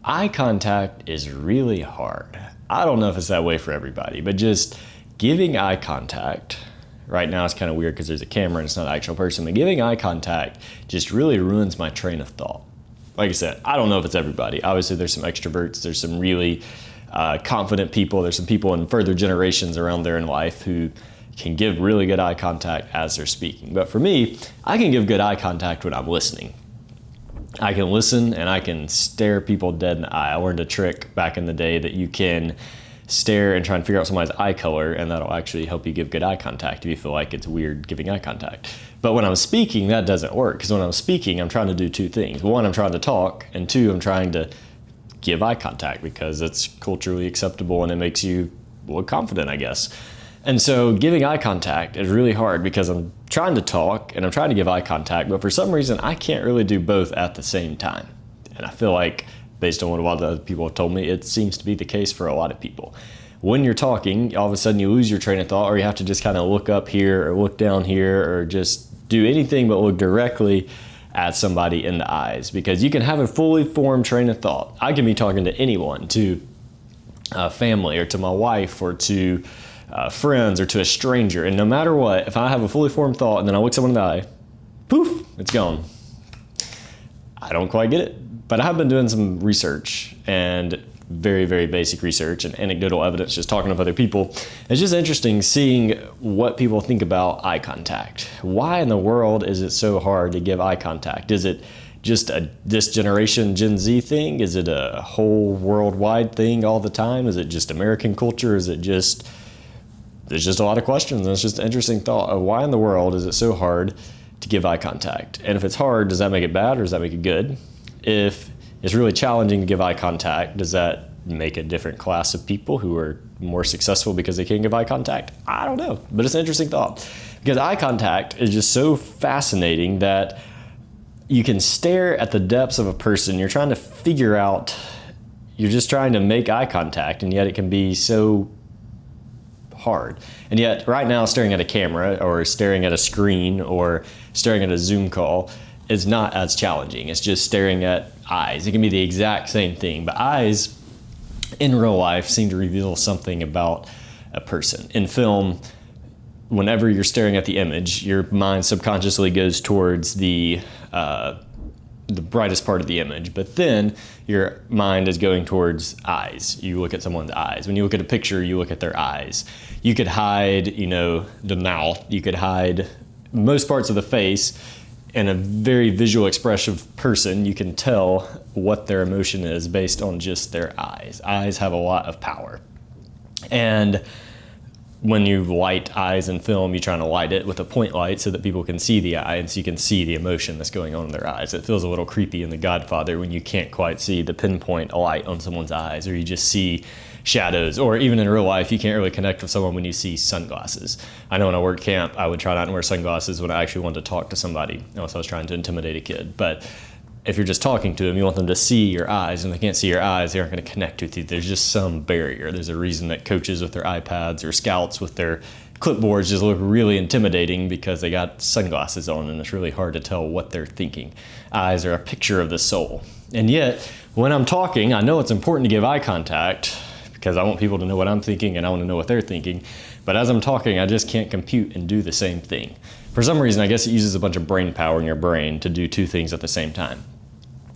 Eye contact is really hard. I don't know if it's that way for everybody, but just giving eye contact, right now it's kind of weird because there's a camera and it's not an actual person, but giving eye contact just really ruins my train of thought. Like I said, I don't know if it's everybody. Obviously there's some extroverts, there's some really confident people, there's some people in further generations around there in life who can give really good eye contact as they're speaking. But for me, I can give good eye contact when I'm listening. I can listen and I can stare people dead in the eye. I learned a trick back in the day that you can stare and try and figure out somebody's eye color, and that'll actually help you give good eye contact if you feel like it's weird giving eye contact. But when I'm speaking, that doesn't work, because when I'm speaking, I'm trying to do two things. One, I'm trying to talk, and two, I'm trying to give eye contact because it's culturally acceptable and it makes you look confident, I guess. And so giving eye contact is really hard because I'm trying to talk and I'm trying to give eye contact, but for some reason I can't really do both at the same time. And I feel like, based on what a lot of other people have told me, it seems to be the case for a lot of people. When you're talking, all of a sudden you lose your train of thought, or you have to just kind of look up here or look down here or just do anything but look directly at somebody in the eyes, because you can have a fully formed train of thought. I can be talking to anyone, to family or to my wife or to friends or to a stranger, and no matter what, if I have a fully formed thought and then I look someone in the eye, poof, it's gone. I don't quite get it, but I have been doing some research, and very, very basic research and anecdotal evidence, just talking with other people. It's just interesting seeing what people think about eye contact. Why in the world is it so hard to give eye contact? Is it just this generation Gen Z thing? Is it a whole worldwide thing all the time? Is it just American culture? Is it just... There's just a lot of questions, and it's just an interesting thought of why in the world is it so hard to give eye contact? And if it's hard, does that make it bad or does that make it good? If it's really challenging to give eye contact, does that make a different class of people who are more successful because they can give eye contact? I don't know, but it's an interesting thought, because eye contact is just so fascinating that you can stare at the depths of a person. You're trying to figure out, you're just trying to make eye contact, and yet it can be so hard. And yet right now, staring at a camera or staring at a screen or staring at a Zoom call is not as challenging. It's just staring at eyes. It can be the exact same thing, but eyes in real life seem to reveal something about a person. In film, whenever you're staring at the image, your mind subconsciously goes towards the brightest part of the image, but then your mind is going towards eyes. You look at someone's eyes. When you look at a picture, you look at their eyes. You could hide, the mouth. You could hide most parts of the face. In a very visual expressive person, you can tell what their emotion is based on just their eyes. Eyes have a lot of power. And when you light eyes in film, you're trying to light it with a point light so that people can see the eye, and so you can see the emotion that's going on in their eyes. It feels a little creepy in The Godfather when you can't quite see the pinpoint light on someone's eyes, or you just see shadows, or even in real life, you can't really connect with someone when you see sunglasses. I know when I worked camp, I would try not to wear sunglasses when I actually wanted to talk to somebody, unless I was trying to intimidate a kid. But if you're just talking to them, you want them to see your eyes, and if they can't see your eyes, they aren't going to connect with you. There's just some barrier. There's a reason that coaches with their iPads or scouts with their clipboards just look really intimidating, because they got sunglasses on and it's really hard to tell what they're thinking. Eyes are a picture of the soul. And yet, when I'm talking, I know it's important to give eye contact because I want people to know what I'm thinking and I want to know what they're thinking. But as I'm talking, I just can't compute and do the same thing. For some reason, I guess it uses a bunch of brain power in your brain to do two things at the same time.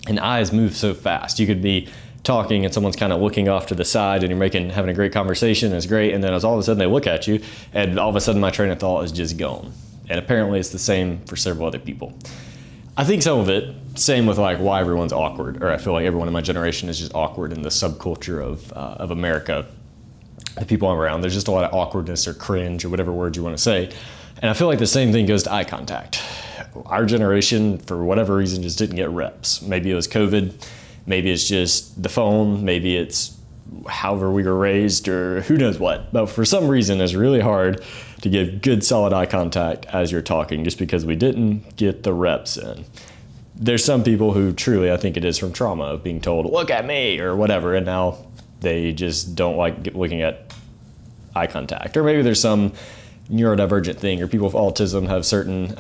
And eyes move so fast. You could be talking and someone's kind of looking off to the side and you're having a great conversation, it's great, and then all of a sudden they look at you and all of a sudden my train of thought is just gone. And apparently it's the same for several other people. I think some of it, same with like why everyone's awkward, or I feel like everyone in my generation is just awkward in the subculture of America, the people I'm around. There's just a lot of awkwardness or cringe or whatever words you want to say. And I feel like the same thing goes to eye contact. Our generation, for whatever reason, just didn't get reps. Maybe it was COVID, maybe it's just the phone, maybe it's however we were raised, or who knows what. But for some reason, it's really hard to give good, solid eye contact as you're talking, just because we didn't get the reps in. There's some people who truly, I think it is from trauma of being told, look at me, or whatever, and now they just don't like looking at eye contact. Or maybe there's some neurodivergent thing, or people with autism have certain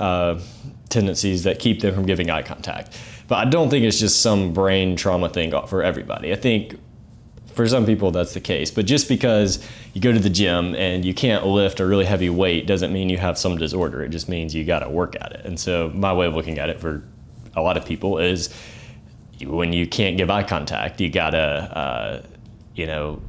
tendencies that keep them from giving eye contact. But I don't think it's just some brain trauma thing for everybody. I think for some people that's the case, but just because you go to the gym and you can't lift a really heavy weight doesn't mean you have some disorder. It just means you got to work at it. And so my way of looking at it for a lot of people is when you can't give eye contact, you got to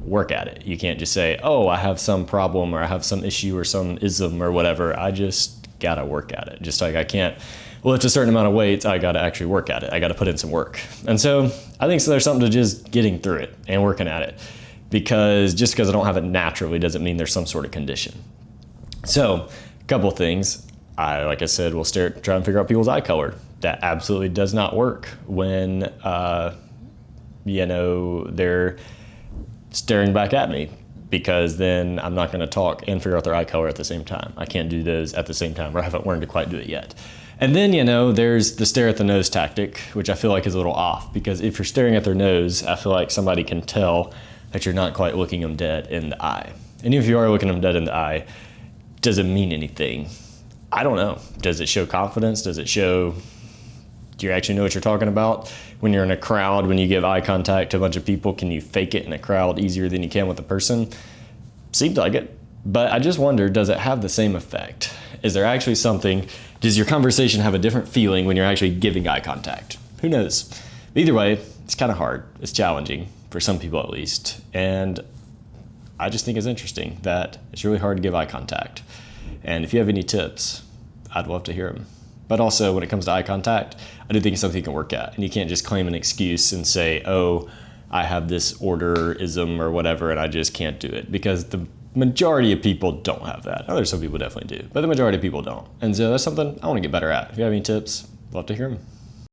work at it. You can't just say, oh, I have some problem or I have some issue or some ism or whatever. I just got to work at it. Just like I can't lift a certain amount of weights, I got to actually work at it. I got to put in some work. And so I think there's something to just getting through it and working at it, because just because I don't have it naturally doesn't mean there's some sort of condition. So a couple of things. Like I said, will try and figure out people's eye color. That absolutely does not work when, they're staring back at me, because then I'm not going to talk and figure out their eye color at the same time. I can't do those at the same time, or I haven't learned to quite do it yet. And then, there's the stare at the nose tactic, which I feel like is a little off, because if you're staring at their nose, I feel like somebody can tell that you're not quite looking them dead in the eye. And if you are looking them dead in the eye, does it mean anything? I don't know. Does it show confidence? Does it show, do you actually know what you're talking about? When you're in a crowd, when you give eye contact to a bunch of people, can you fake it in a crowd easier than you can with a person? Seems like it. But I just wonder, does it have the same effect? Is there actually something, does your conversation have a different feeling when you're actually giving eye contact? Who knows? Either way, it's kind of hard. It's challenging, for some people at least. And I just think it's interesting that it's really hard to give eye contact. And if you have any tips, I'd love to hear them. But also, when it comes to eye contact, I do think it's something you can work at. And you can't just claim an excuse and say, oh, I have this order-ism or whatever, and I just can't do it. Because the majority of people don't have that. Some people definitely do, but the majority of people don't. And so that's something I want to get better at. If you have any tips, love to hear them.